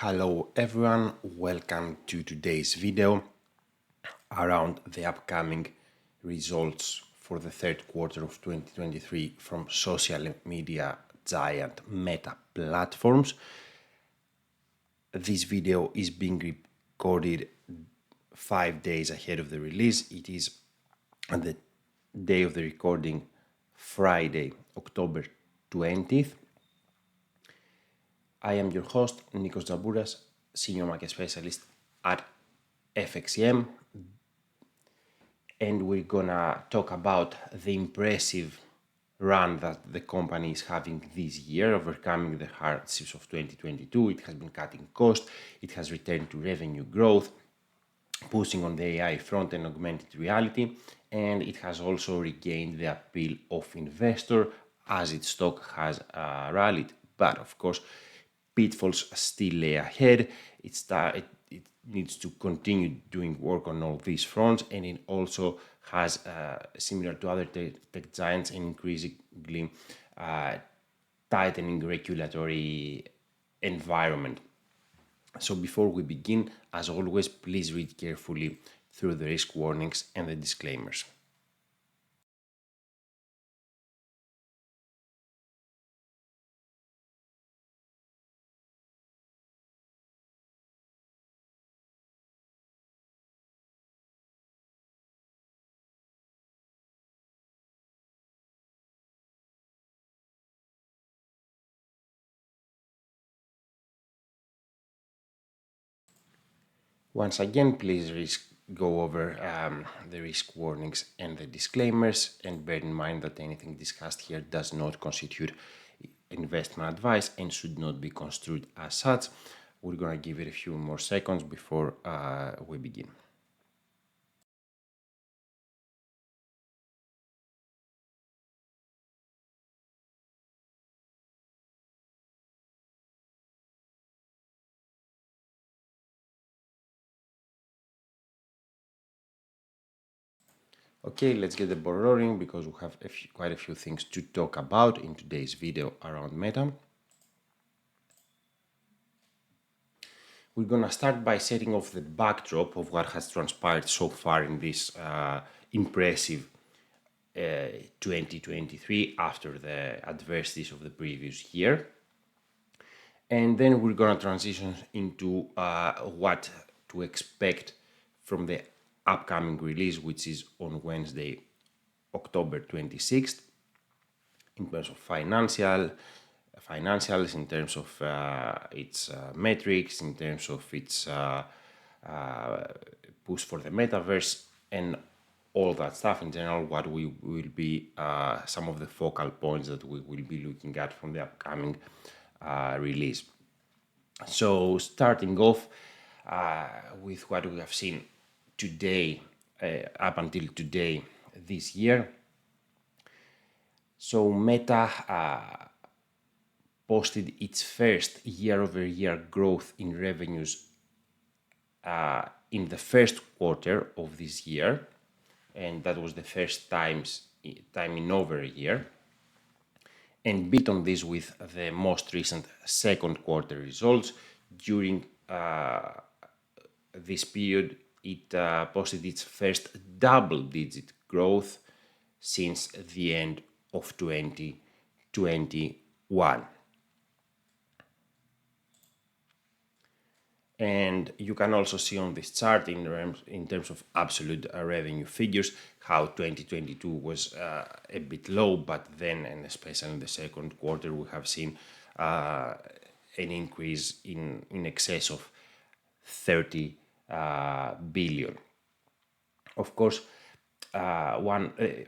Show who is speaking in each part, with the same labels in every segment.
Speaker 1: Hello everyone, welcome to today's video around the upcoming results for the third quarter of 2023 from social media giant Meta platforms. This video is being recorded 5 days ahead of the release. It is on the day of the recording, Friday, October 20th. I am your host, Nikos Zabouras, Senior Market Specialist at FXCM, and we're gonna talk about the impressive run that the company is having this year, overcoming the hardships of 2022. It has been cutting costs, it has returned to revenue growth, pushing on the AI front and augmented reality, and it has also regained the appeal of investor as its stock has rallied. But of course, pitfalls still lay ahead. It needs to continue doing work on all these fronts, and it also has, similar to other tech giants, an increasingly tightening regulatory environment. So before we begin, as always, please read carefully through the risk warnings and the disclaimers. Once again, please go over the risk warnings and the disclaimers, and bear in mind that anything discussed here does not constitute investment advice and should not be construed as such. We're going to give it a few more seconds before we begin. Okay, let's get the ball rolling because we have quite a few things to talk about in today's video around Meta. We're gonna start by setting off the backdrop of what has transpired so far in this impressive 2023 after the adversities of the previous year. And then we're gonna transition into what to expect from the upcoming release, which is on Wednesday, October 26th, in terms of financials, in terms of its metrics, in terms of its push for the metaverse, and all that stuff in general, what will be some of the focal points that we will be looking at from the upcoming release. So starting off with what we have seen today, up until today this year. So Meta posted its first year-over-year growth in revenues in the first quarter of this year, and that was the first time in over a year, and beat on this with the most recent second quarter results. During this period, it posted its first double-digit growth since the end of 2021. And you can also see on this chart in terms of absolute revenue figures how 2022 was a bit low, but then, and especially in the second quarter, we have seen an increase in excess of 30 billion. Of course, the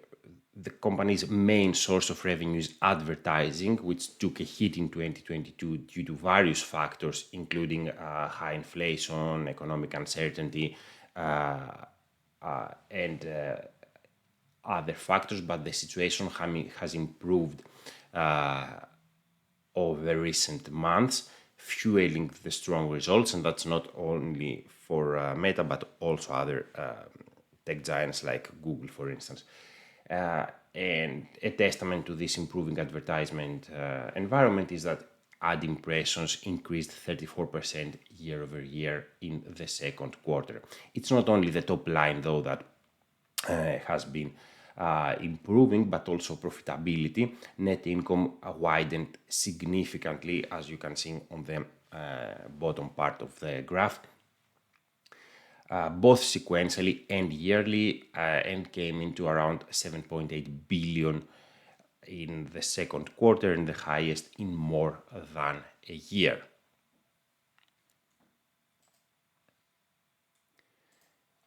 Speaker 1: company's main source of revenue is advertising, which took a hit in 2022 due to various factors, including high inflation, economic uncertainty, and other factors, but the situation has improved over recent months, fueling the strong results, and that's not only for Meta, but also other tech giants like Google, for instance. And a testament to this improving advertisement environment is that ad impressions increased 34% year over year in the second quarter. It's not only the top line though that has been improving, but also profitability. Net income widened significantly, as you can see on the bottom part of the graph, both sequentially and yearly, and came into around 7.8 billion in the second quarter, and the highest in more than a year.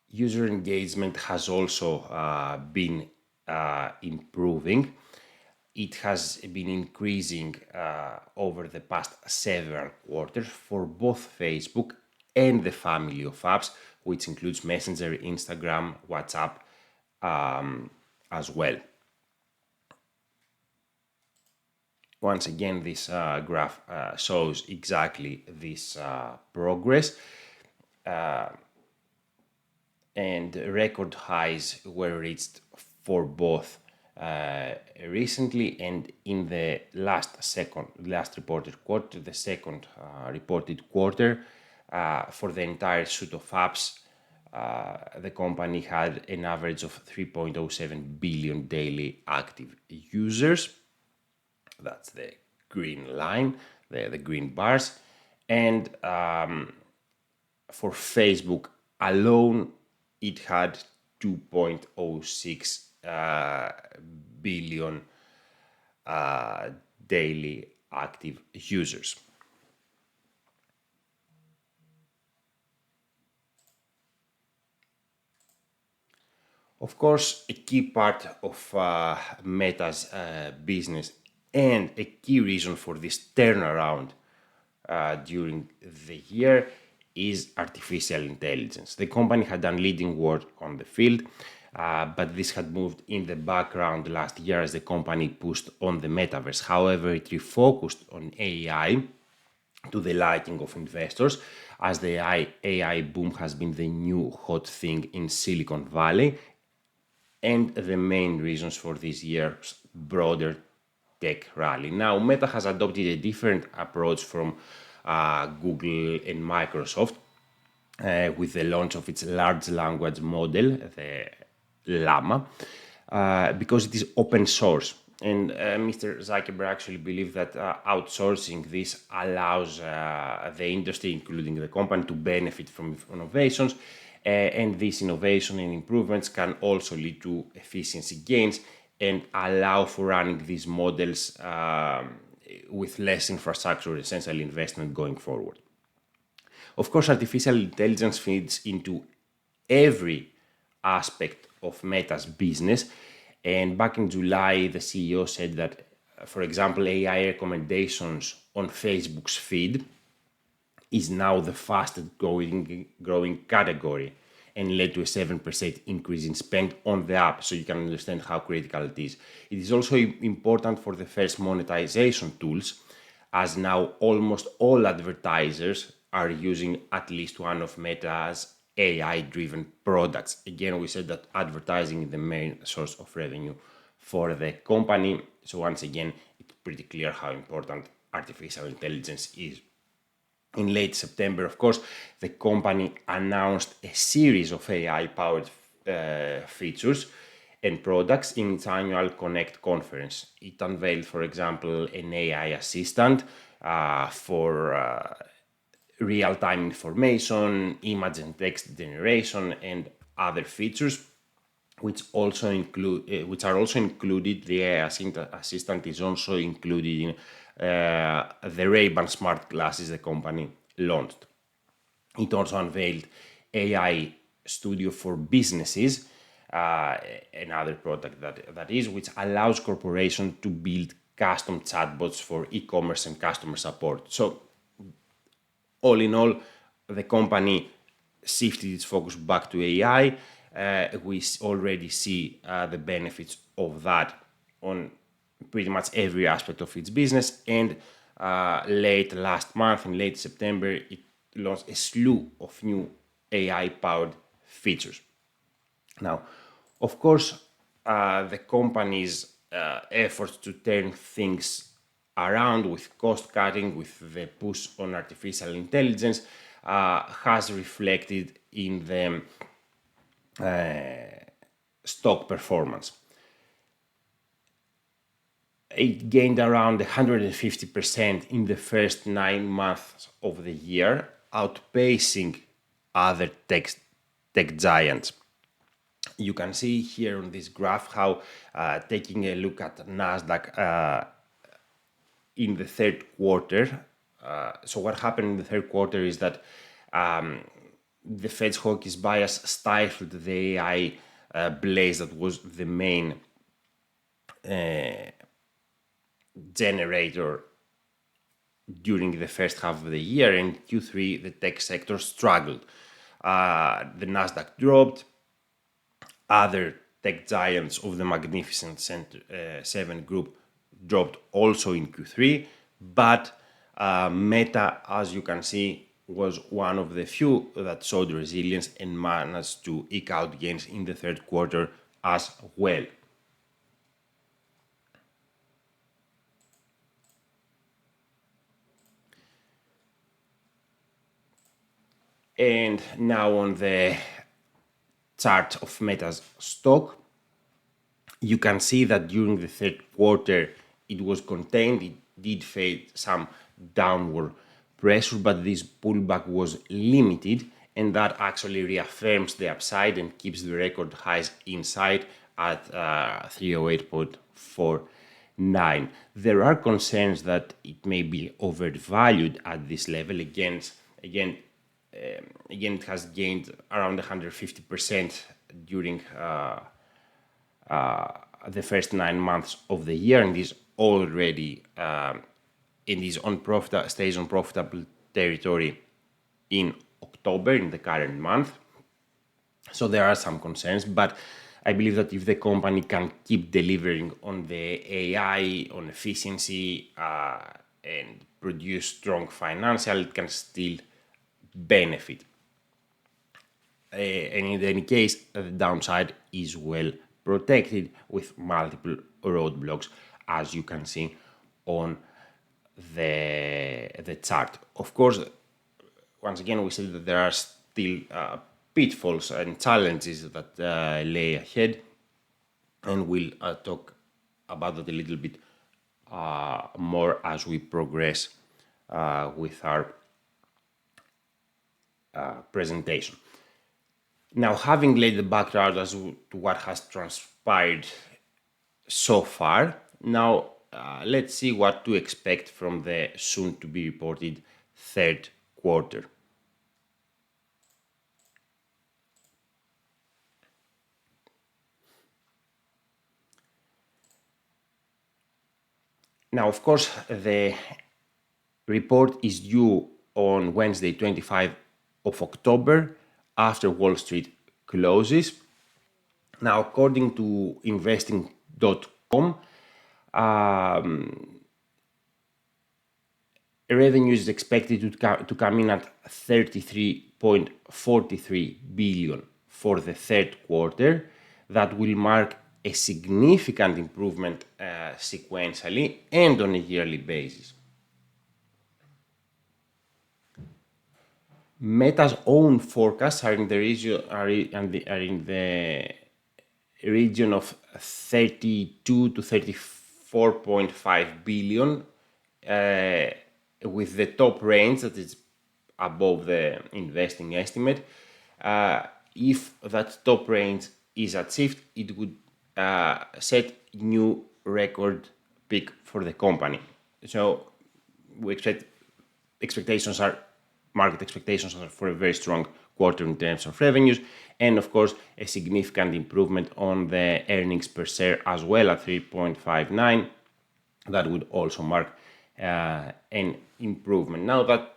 Speaker 1: User engagement has also been improving. It has been increasing over the past several quarters for both Facebook and the family of apps, which includes Messenger, Instagram, WhatsApp as well. Once again, this graph shows exactly this progress. And record highs were reached for both recently and in the last reported quarter, the second reported quarter. For the entire suite of apps, the company had an average of 3.07 billion daily active users. That's the green line, the green bars. And for Facebook alone, it had 2.06 billion daily active users. Of course, a key part of Meta's business and a key reason for this turnaround during the year is artificial intelligence. The company had done leading work on the field, but this had moved in the background last year as the company pushed on the metaverse. However, it refocused on AI to the liking of investors, as the AI boom has been the new hot thing in Silicon Valley and the main reasons for this year's broader tech rally. Now, Meta has adopted a different approach from Google and Microsoft with the launch of its large language model, the Llama, because it is open source. And Mr. Zuckerberg actually believes that outsourcing this allows the industry, including the company, to benefit from innovations. And this innovation and improvements can also lead to efficiency gains and allow for running these models with less infrastructure, essentially investment going forward. Of course, artificial intelligence feeds into every aspect of Meta's business. And back in July, the CEO said that, for example, AI recommendations on Facebook's feed is now the fastest growing category and led to a 7% increase in spend on the app, so you can understand how critical it is. It is also important for the first monetization tools, as now almost all advertisers are using at least one of Meta's AI-driven products. Again, we said that advertising is the main source of revenue for the company. So once again, it's pretty clear how important artificial intelligence is. In late September, of course, the company announced a series of AI-powered features and products in its annual Connect conference. It unveiled, for example, an AI assistant for real-time information, image and text generation, and other features, which are also included. The AI assistant is also included in the Ray-Ban smart glasses the company launched. It also unveiled AI Studio for businesses, another product that is, which allows corporations to build custom chatbots for e-commerce and customer support. So, all in all, the company shifted its focus back to AI. We already see the benefits of that on pretty much every aspect of its business. And late last month, in late September, it launched a slew of new AI-powered features. Now, of course, the company's efforts to turn things around with cost cutting, with the push on artificial intelligence, has reflected in the stock performance. It gained around 150% in the first 9 months of the year, outpacing other tech giants. You can see here on this graph how, taking a look at Nasdaq in the third quarter, so what happened in the third quarter is that the Fed's hawkish bias stifled the AI blaze that was the main generator during the first half of the year. In Q3, the tech sector struggled. The Nasdaq dropped. Other tech giants of the Magnificent Seven group dropped also in Q3, but Meta, as you can see, was one of the few that showed resilience and managed to eke out gains in the third quarter as well. And now on the chart of Meta's stock, you can see that during the third quarter it was contained. It did face some downward pressure, but this pullback was limited, and that actually reaffirms the upside and keeps the record highs inside at 308.49. There are concerns that it may be overvalued at this level. Again, it has gained around 150% during the first 9 months of the year, and is already stays on profitable territory in October, in the current month. So there are some concerns, but I believe that if the company can keep delivering on the AI, on efficiency, and produce strong financial, it can still benefit. And in any case, the downside is well protected with multiple roadblocks, as you can see on the chart. Of course, once again, we said that there are still pitfalls and challenges that lay ahead, and we'll talk about that a little bit more as we progress with our presentation. Now, having laid the background as to what has transpired so far, now let's see what to expect from the soon-to-be reported third quarter. Now, of course, the report is due on Wednesday, 25 of October, after Wall Street closes. Now, according to investing.com, revenue is expected to come in at 33.43 billion for the third quarter. That will mark a significant improvement sequentially and on a yearly basis. Meta's own forecasts are in the region of 32 to 34.5 billion, with the top range that is above the investing estimate. If that top range is achieved, it would set new record peak for the company. So we market expectations are for a very strong quarter in terms of revenues, and of course a significant improvement on the earnings per share as well at 3.59. That would also mark an improvement. Now, that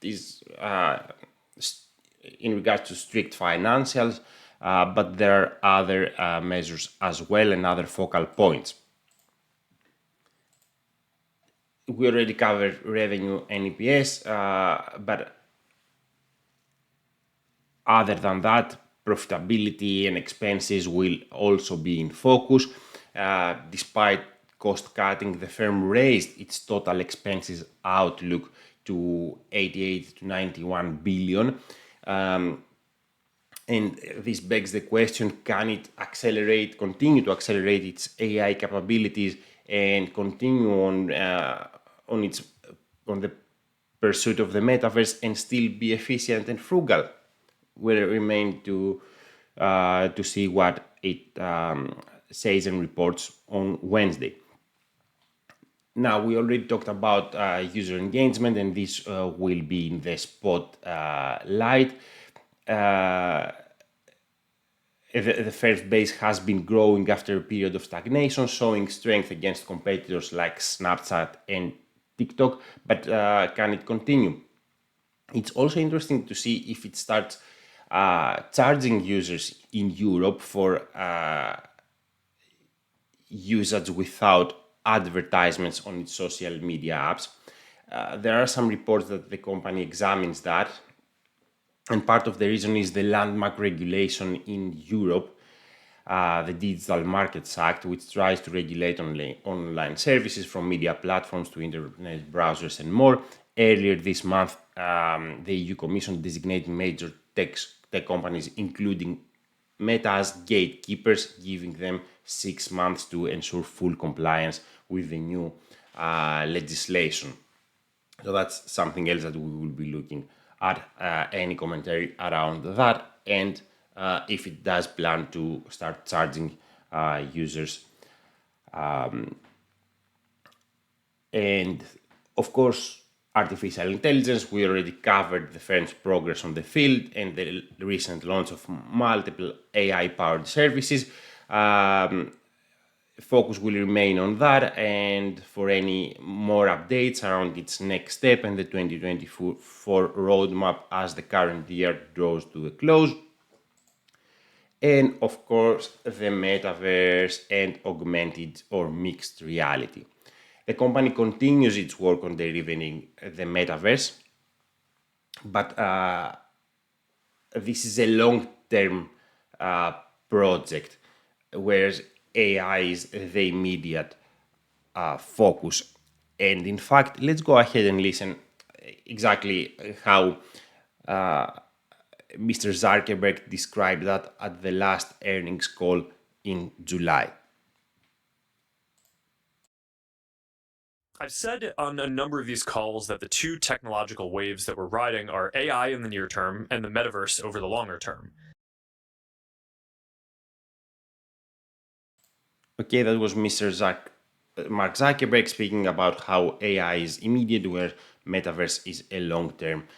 Speaker 1: is in regards to strict financials, but there are other measures as well and other focal points. We already covered revenue and EPS, but other than that, profitability and expenses will also be in focus. Despite cost cutting, the firm raised its total expenses outlook to 88 to 91 billion. And this begs the question, can it continue to accelerate its AI capabilities and continue on the pursuit of the metaverse and still be efficient and frugal? Will remain to see what it says and reports on Wednesday. Now, we already talked about user engagement, and this will be in the spotlight. The firm's base has been growing after a period of stagnation, showing strength against competitors like Snapchat and TikTok, but can it continue? It's also interesting to see if it starts charging users in Europe for usage without advertisements on its social media apps. There are some reports that the company examines that, and part of the reason is the landmark regulation in Europe, the Digital Markets Act, which tries to regulate online services from media platforms to internet browsers and more. Earlier this month, the EU Commission designated major tech companies, including Meta, as gatekeepers, giving them 6 months to ensure full compliance with the new legislation. So that's something else that we will be looking at, any commentary around that, and if it does plan to start charging users. And of course, artificial intelligence, we already covered the firm's progress on the field and the recent launch of multiple AI-powered services. Focus will remain on that, and for any more updates around its next step and the 2024 roadmap as the current year draws to a close. And of course, the metaverse and augmented or mixed reality. The company continues its work on delivering the metaverse, but this is a long-term project, whereas AI is the immediate focus. And in fact, let's go ahead and listen exactly how Mr. Zuckerberg described that at the last earnings call in July.
Speaker 2: I've said on a number of these calls that the two technological waves that we're riding are AI in the near term and the metaverse over the longer term.
Speaker 1: Okay, that was Mr. Mark Zuckerberg speaking about how AI is immediate, where metaverse is a long-term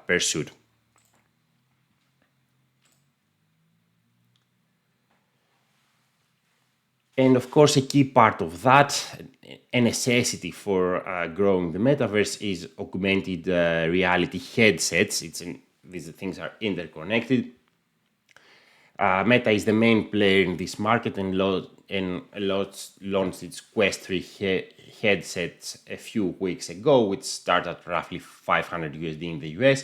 Speaker 1: pursuit. And of course, a key part of that, a necessity for growing the metaverse, is augmented reality headsets. These things are interconnected. Meta is the main player in this market and launched its Quest 3 headsets a few weeks ago, which start at roughly $500 USD in the US.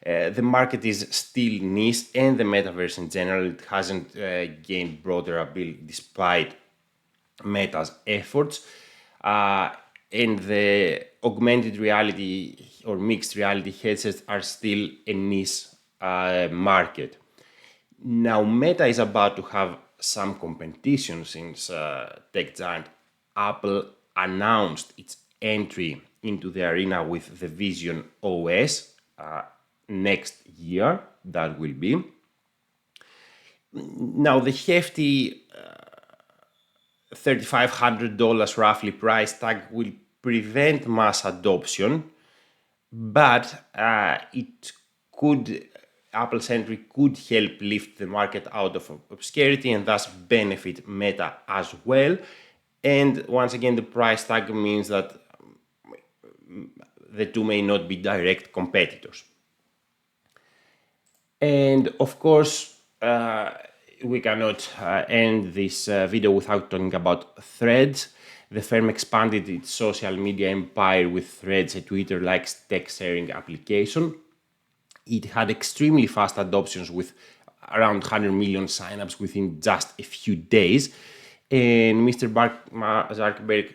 Speaker 1: The market is still niche, and the metaverse in general, it hasn't gained broader appeal despite Meta's efforts. And the augmented reality or mixed reality headsets are still a niche market. Now, Meta is about to have some competition since tech giant Apple announced its entry into the arena with the Vision OS next year. That will be. Now, the hefty $3,500 roughly price tag will prevent mass adoption, but Apple's entry could help lift the market out of obscurity and thus benefit Meta as well. And once again, the price tag means that the two may not be direct competitors. And of course, we cannot end this video without talking about Threads. The firm expanded its social media empire with Threads, a Twitter-like text-sharing application. It had extremely fast adoptions with around 100 million signups within just a few days. And Mr. Zuckerberg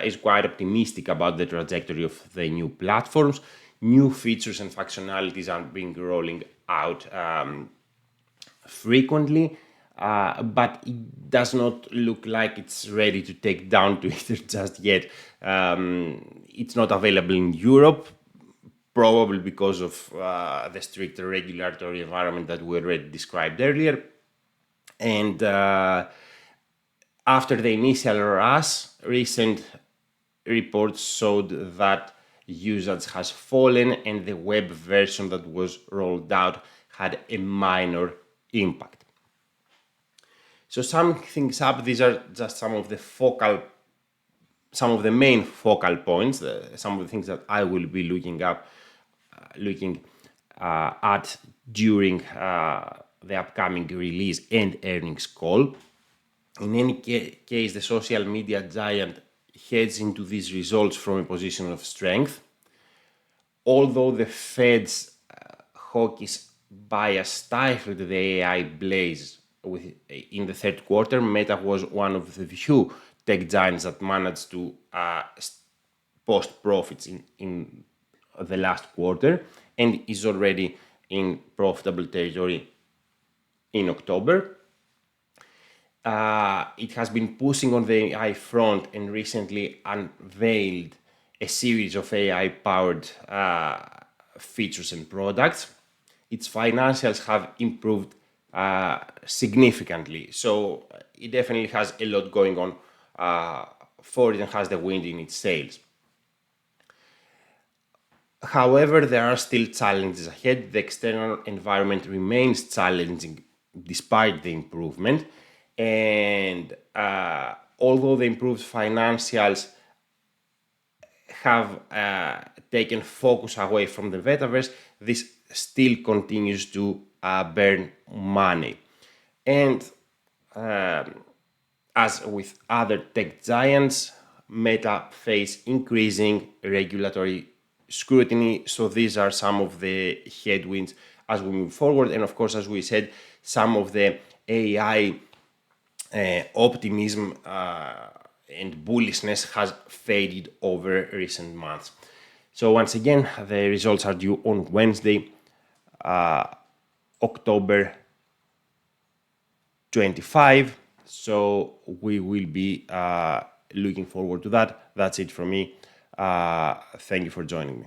Speaker 1: is quite optimistic about the trajectory of the new platforms. New features and functionalities are being rolling out frequently, but it does not look like it's ready to take down Twitter just yet. It's not available in Europe, probably because of the stricter regulatory environment that we already described earlier. And after the initial rush, recent reports showed that usage has fallen and the web version that was rolled out had a minor impact. So summing things up, these are just some of the main focal points, some of the things that I will be looking at during the upcoming release and earnings call. In any case, the social media giant heads into these results from a position of strength. Although the Fed's hawkish bias stifled the AI blaze in the third quarter, Meta was one of the few tech giants that managed to post profits in the last quarter and is already in profitable territory in October. It has been pushing on the AI front and recently unveiled a series of AI-powered features and products. Its financials have improved significantly, so it definitely has a lot going on for it and has the wind in its sails. However, there are still challenges ahead. The external environment remains challenging despite the improvement. And although the improved financials have taken focus away from the metaverse, this still continues to burn money. And as with other tech giants, Meta face increasing regulatory scrutiny. So these are some of the headwinds as we move forward. And of course, as we said, some of the AI optimism and bullishness has faded over recent months. So once again, the results are due on Wednesday, October 25. So we will be looking forward to that. That's it from me. Thank you for joining me.